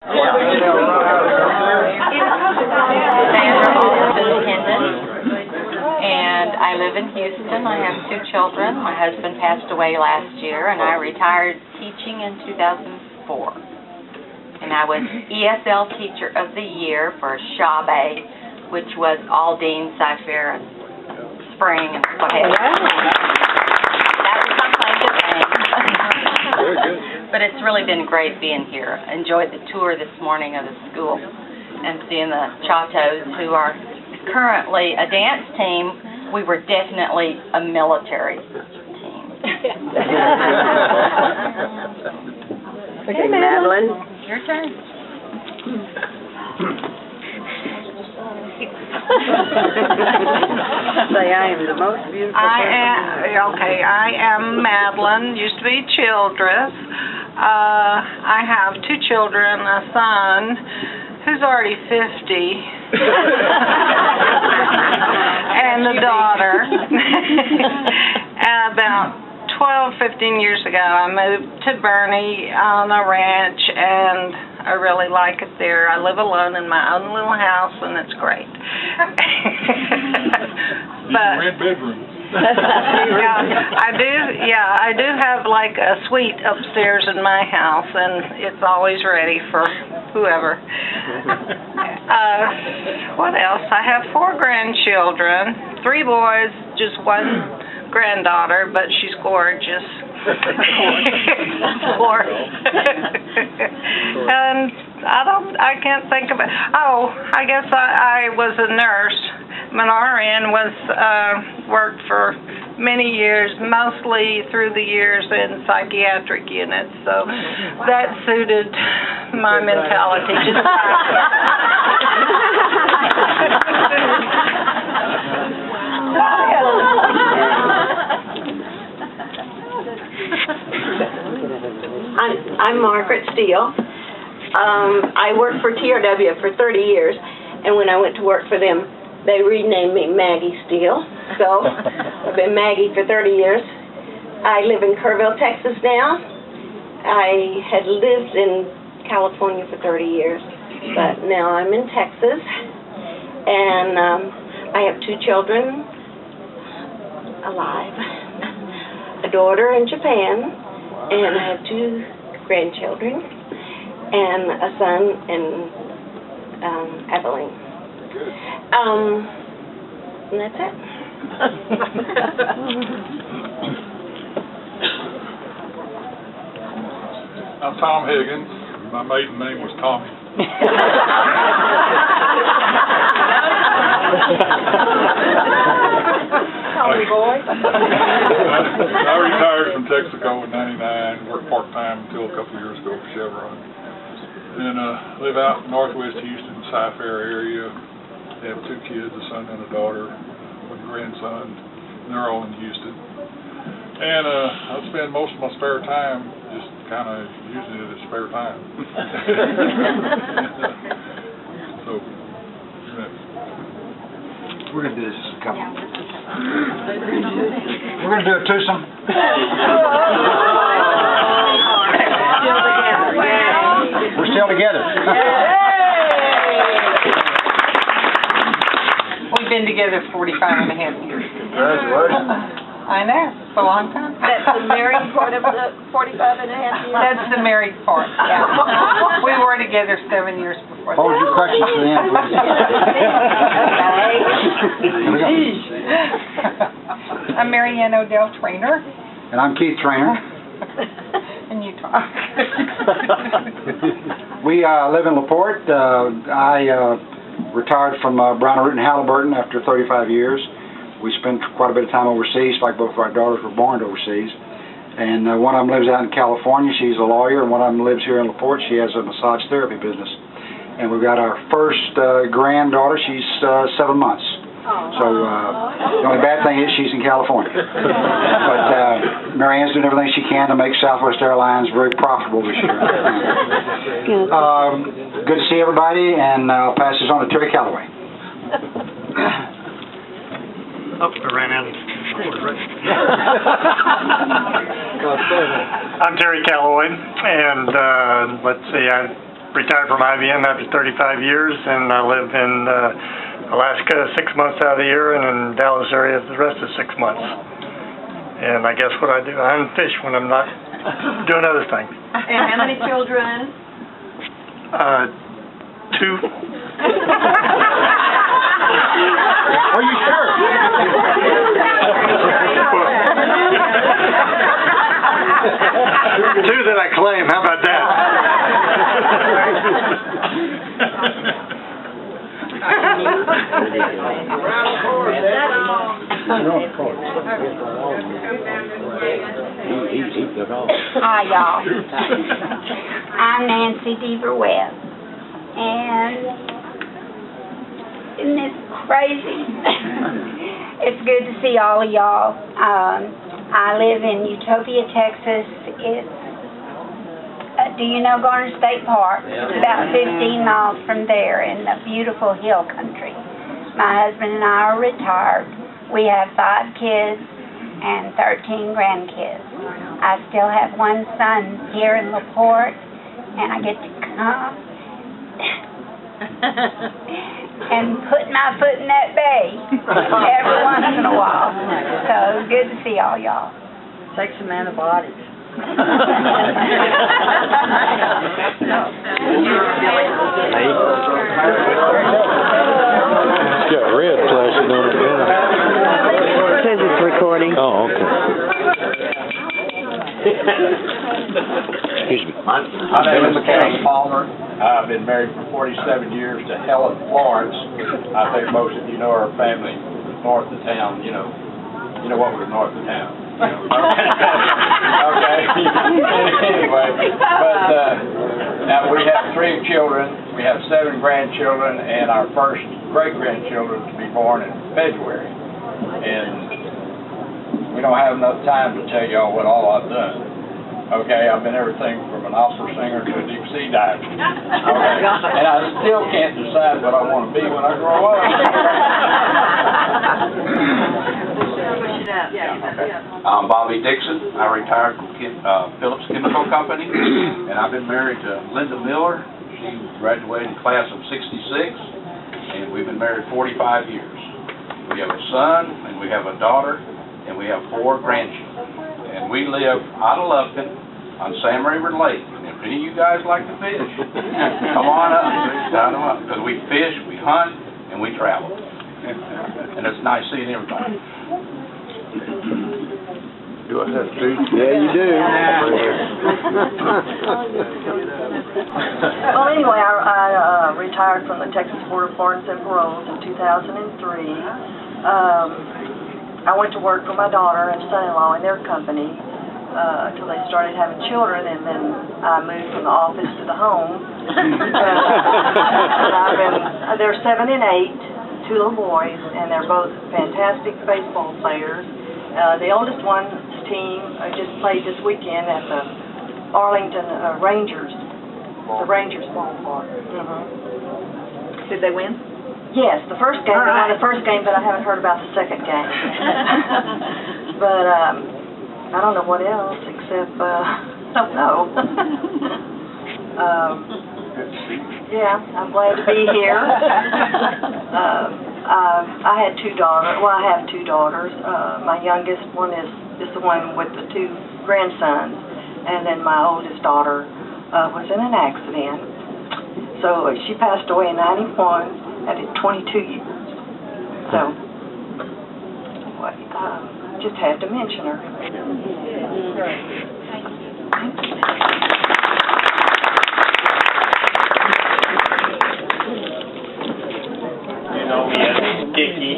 And I live in Houston. I have 2 children. My husband passed away last year, and I retired teaching in 2004. And I was ESL Teacher of the Year for Shabe, which was Aldine, Cypher, and Spring, and what have you. That was my claim to fame. Very good. But it's really been great being here. I enjoyed the tour this morning of the school and seeing the Chatos, who are currently a dance team. We were definitely a military team. Okay, Madeline. Your turn. Say, I am the most beautiful person. I am Madeline, used to be Childress. I have 2 children, a son who's already 50, and a daughter. About 12-15 years ago, I moved to Bernie on a ranch, and I really like it there. I live alone in my own little house, and it's great. But Red bedrooms. I do have like a suite upstairs in my house, and it's always ready for whoever. What else? I have 4 grandchildren, 3 boys, just 1 granddaughter, but she's gorgeous. And I can't think of it. Oh, I guess I was a nurse. I'm an RN, worked for many years, mostly through the years in psychiatric units, so that suited my mentality just I'm Margaret Steele. I worked for TRW for 30 years, and when I went to work for them, they renamed me Maggie Steele. So I've been Maggie for 30 years. I live in Kerrville, Texas now. I had lived in California for 30 years, but now I'm in Texas. And I have 2 children alive, a daughter in Japan, and I have 2 grandchildren, and a son in Abilene. And that's it. I'm Tom Higgins. My maiden name was Tommy. Tommy boy. I retired from Texaco in '99, worked part-time until a couple of years ago for Chevron. And live out in northwest Houston, Cypher area. They have 2 kids, a son and a daughter, 1 grandson. And they're all in Houston. And I spend most of my spare time just kind of using it as spare time. So, we're going to do this as a couple. We're going to do a twosome. We're still together. We've been together 45.5 years. Congratulations. I know, it's a long time. That's the married part of the 45.5 years? That's the married part, yeah. We were together 7 years before Hold your questions to the end, please. I'm Marianne Odell Trainer. And I'm Keith Trainer. And you talk. We live in LaPorte. I retired from Brown & Root and Halliburton after 35 years. We spent quite a bit of time overseas, like both of our daughters were born overseas. And one of them lives out in California. She's a lawyer, and one of them lives here in LaPorte. She has a massage therapy business. And we've got our first granddaughter. She's 7 months. So the only bad thing is she's in California. But Marianne's doing everything she can to make Southwest Airlines very profitable this year. Good to see everybody, and I'll pass this on to Terry Calloway. Oh, I ran out of I'm Terry Calloway, and let's see, I retired from IBM after 35 years, and I live in Alaska 6 months out of the year, and in Dallas area the rest of 6 months. And I guess what I do, I hunt fish when I'm not doing other things. And how many children? 2. Are you sure? 2 that I claim, how about that? Hi, y'all. I'm Nancy Deaver Webb, and isn't this crazy? It's good to see all of y'all. I live in Utopia, Texas. It's do you know Garner State Park? It's about 15 miles from there in the beautiful hill country. My husband and I are retired. We have 5 kids and 13 grandkids. I still have one son here in LaPorte, and I get to come and put my foot in that bay every once in a while. So it's good to see all y'all. Take some antibiotics. He's got red flashing on it now. It says it's recording. Oh, okay. Excuse me. My name is Ken Palmer. I've been married for 47 years to Helen Florence. I think most of you know our family north of town. You know what we're north of town. Okay. Anyway, but now we have 3 children. We have 7 grandchildren, and our first great-grandchildren to be born in February. And we don't have enough time to tell y'all what all I've done. Okay, I've been everything from an opera singer to a deep sea diver. Okay, and I still can't decide what I want to be when I grow up. I'm Bobby Dixon. I retired from Phillips Chemical Company, and I've been married to Linda Miller. She graduated in class of '66, and we've been married 45 years. We have a son, and we have a daughter, and we have 4 grandchildren. And we live out of Lufkin on Sam River Lake. And if any of you guys like to fish, come on up, sign them up. Because we fish, we hunt, and we travel. And it's nice seeing everybody. Do I have to? Yeah, you do. Well, anyway, I retired from the Texas Board of Pardons and Paroles in 2003. I went to work for my daughter and son-in-law in their company until they started having children, and then I moved from the office to the home. They're 7 and 8, 2 little boys, and they're both fantastic baseball players. The oldest one's team just played this weekend at the Arlington Rangers, the Rangers ballpark. Did they win? Yes, the first game, they won the first game, but I haven't heard about the second game. But I don't know what else except, don't know. Yeah, I'm glad to be here. I had 2 daughters. Well, I have 2 daughters. My youngest one is the one with the 2 grandsons, and then my oldest daughter was in an accident. So she passed away in '91. At 22 years. So, just had to mention her. You know me as Dickie.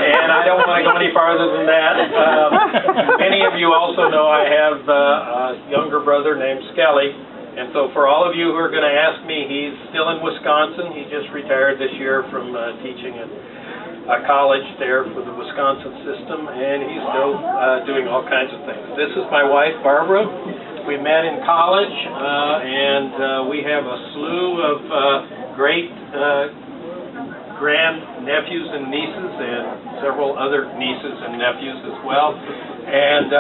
And I don't want to go any farther than that. Many of you also know I have a younger brother named Skelly. And so for all of you who are going to ask me, he's still in Wisconsin. He just retired this year from teaching at a college there for the Wisconsin system, and he's still doing all kinds of things. This is my wife, Barbara. We met in college, and we have a slew of great grand-nephews and nieces, and several other nieces and nephews as well. And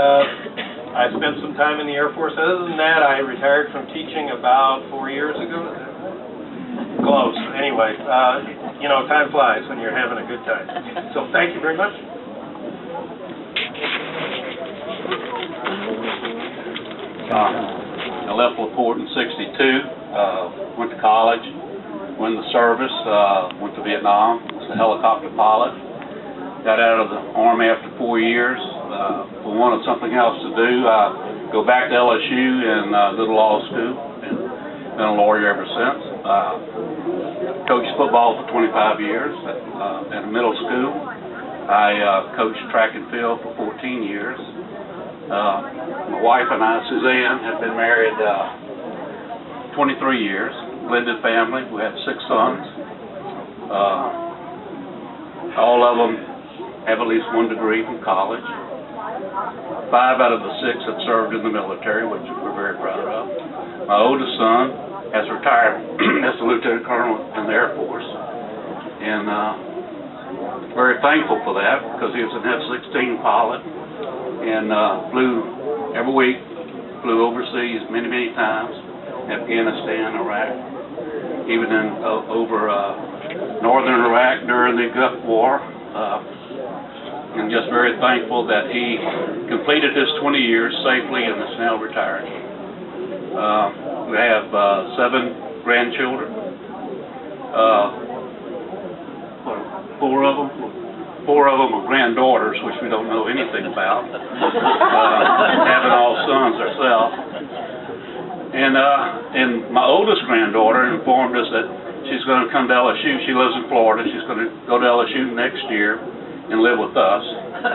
I spent some time in the Air Force. Other than that, I retired from teaching about 4 years ago. Close. Anyway, you know, time flies when you're having a good time. So thank you very much. I left LaPorte in '62, went to college, went in the service, went to Vietnam, was a helicopter pilot, got out of the Army after 4 years, wanted something else to do. Go back to LSU and go to law school, and been a lawyer ever since. Coached football for 25 years at a middle school. I coached track and field for 14 years. My wife and I, Suzanne, have been married 23 years, blended family. We have 6 sons. All of them have at least 1 degree from college. 5 out of the 6 have served in the military, which we're very proud of. My oldest son has retired as a lieutenant colonel in the Air Force, and very thankful for that, because he was an F-16 pilot and flew every week, flew overseas many times, Afghanistan, Iraq, even in over northern Iraq during the Gulf War, and just very thankful that he completed his 20 years safely and is now retired. We have 7 grandchildren, 4 of them are granddaughters, which we don't know anything about, having all sons ourselves. And my oldest granddaughter informed us that she's going to come to LSU. She lives in Florida. She's going to go to LSU next year and live with us. And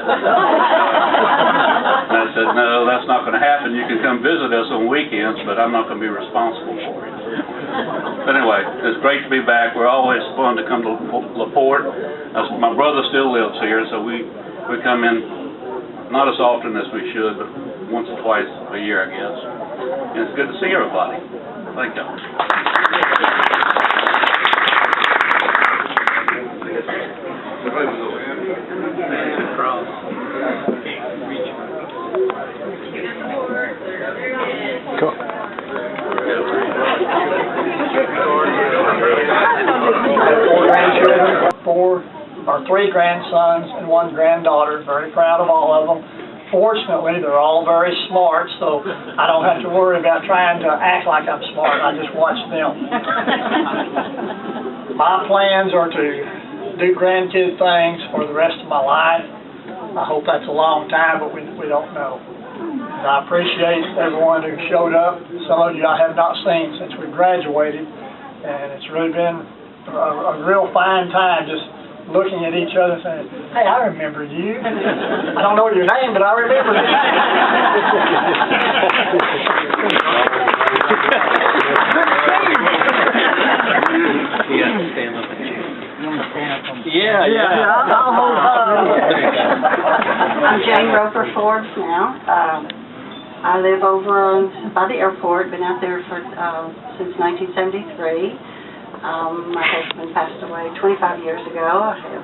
I said, no, that's not going to happen. You can come visit us on weekends, but I'm not going to be responsible for it. But anyway, it's great to be back. We're always fun to come to LaPorte. My brother still lives here, so we come in not as often as we should, but once or twice a year, I guess. And it's good to see everybody. Thank you. Three grandsons and 1 granddaughter. Very proud of all of them. Fortunately, they're all very smart, so I don't have to worry about trying to act like I'm smart. I just watch them. My plans are to do grandkid things for the rest of my life. I hope that's a long time, but we don't know. And I appreciate everyone who showed up. Some of you I have not seen since we graduated, and it's really been a real fine time just looking at each other saying, hey, I remember you. I don't know your name, but I remember you. Yeah. I'll hold up. I'm Jane Roper Forbes now. I live over by the airport, been out there for since 1973. My husband passed away 25 years ago. I have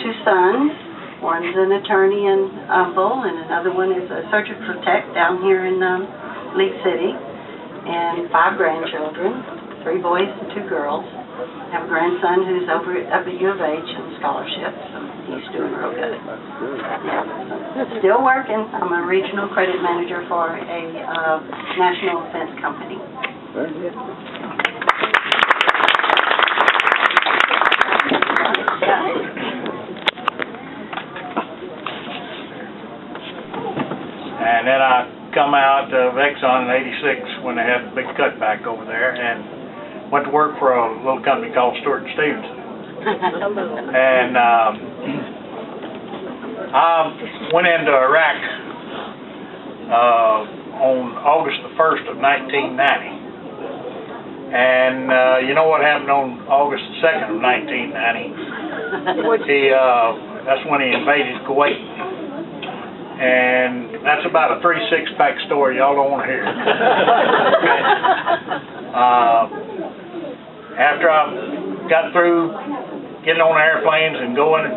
2 sons. One's an attorney in Humble, and another one is a surgical tech down here in League City. And 5 grandchildren, 3 boys and 2 girls. I have a grandson who's over up at U of H on scholarship, so he's doing real good. Yeah, so still working. I'm a regional credit manager for a national defense company. Very good. And then I come out of Exxon in '86 when they had a big cutback over there, and went to work for a little company called Stewart & Stevenson. And I went into Iraq on August the 1st of 1990. And you know what happened on August the 2nd of 1990? That's when he invaded Kuwait. And that's about a 3 6-pack story y'all don't want to hear. After I got through getting on airplanes and going, I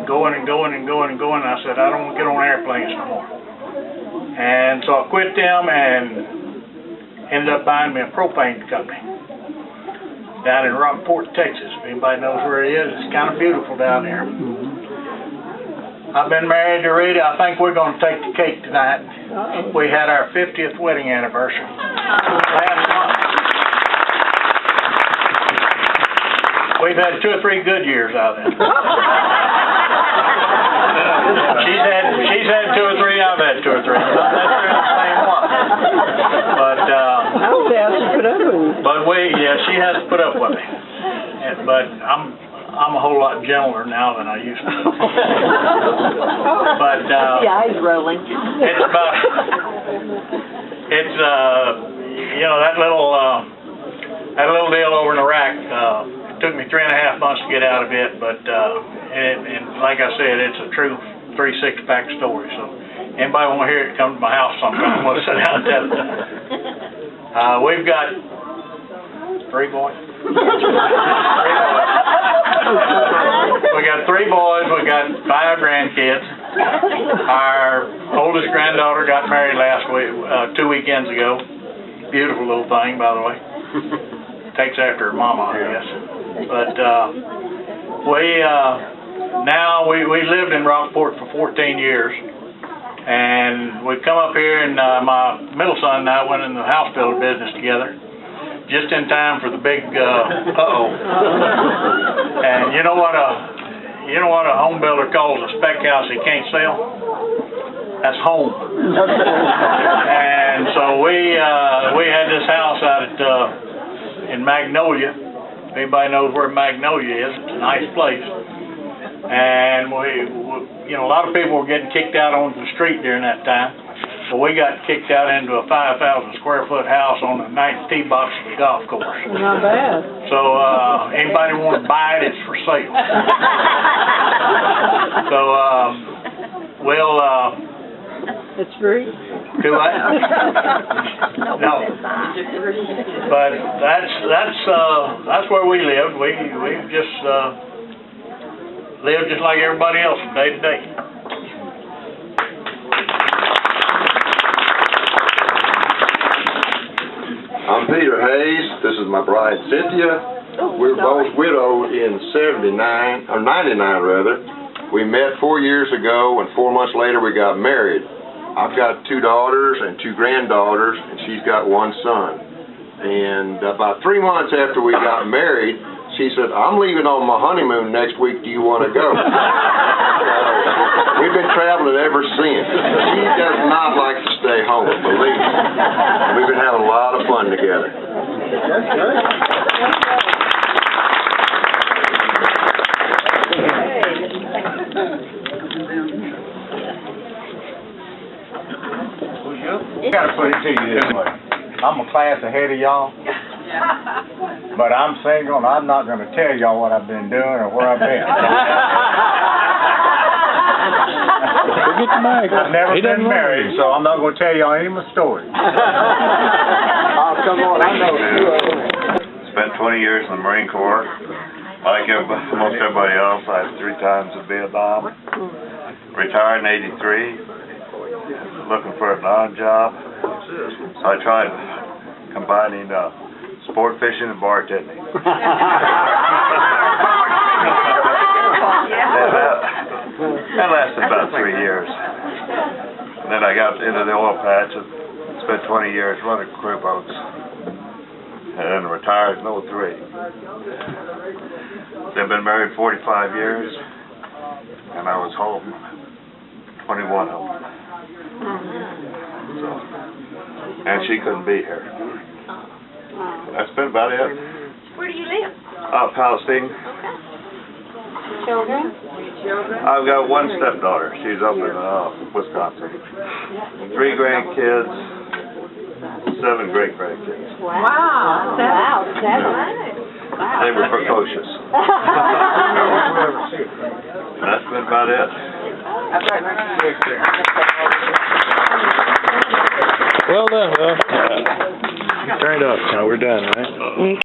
said, I don't want to get on airplanes no more. And so I quit them and ended up buying me a propane company down in Rockport, Texas. If anybody knows where it is, it's kind of beautiful down there. I've been married to Rita. I think we're going to take the cake tonight. We had our 50th wedding anniversary last month. We've had 2 or 3 good years out of it. She's had 2 or 3. I've had 2 or 3. That's the same one. But I would have to put up with you. but she has to put up with me. But I'm a whole lot gentler now than I used to be. But The eyes rolling. it's about that little deal over in Iraq. It took me 3.5 months to get out of it, but and like I said, it's a true 3 6-pack story. So anybody want to hear it, come to my house sometime. We'll sit down and tell it. We've got 3 boys. We got 3 boys. We got 5 grandkids. Our oldest granddaughter got married last week, 2 weekends ago. Beautiful little thing, by the way. Takes after her mama, I guess. But we lived in Rockport for 14 years, and we come up here, and my middle son and I went in the house builder business together, just in time for the big uh-oh. And you know what a home builder calls a spec house he can't sell? That's home. And so we had this house out at in Magnolia. If anybody knows where Magnolia is, it's a nice place. And a lot of people were getting kicked out onto the street during that time. So we got kicked out into a 5,000 square foot house on the 9th tee box of the golf course. Not bad. So anybody want to buy it, it's for sale. So It's free? do what? No. But that's where we lived. We just lived just like everybody else from day to day. I'm Peter Hayes. This is my bride Cynthia. We're both widowed in 99 rather. We met 4 years ago, and 4 months later we got married. I've got 2 daughters and 2 granddaughters, and she's got 1 son. And about 3 months after we got married, she said, "I'm leaving on my honeymoon next week. Do you want to go?" We've been traveling ever since. She does not like to stay home, believe me. We've been having a lot of fun together. That's good. I gotta put it to you this way. I'm a class ahead of y'all, but I'm single and I'm not gonna tell y'all what I've been doing or where I've been. I've never been married, so I'm not gonna tell y'all any of my stories. Oh, come on, I know. Spent 20 years in the Marine Corps. Like most everybody else, I had 3 times in Vietnam. Retired in '83. Looking for a non-job. So I tried combining sport fishing and bartending. That lasted about 3 years. And then I got into the oil patch and spent 20 years running crew boats. And then retired in '03. I've been married 45 years, and I was home 21 of them. So, and she couldn't be here. That's been about it. Where do you live? Palestine. Children? I've got 1 stepdaughter. She's up in Wisconsin. 3 grandkids, 7 great-grandkids. Wow. Wow. 7. Wow. They were precocious. That's been about it. Well done, well. Turn it up. Now we're done, right?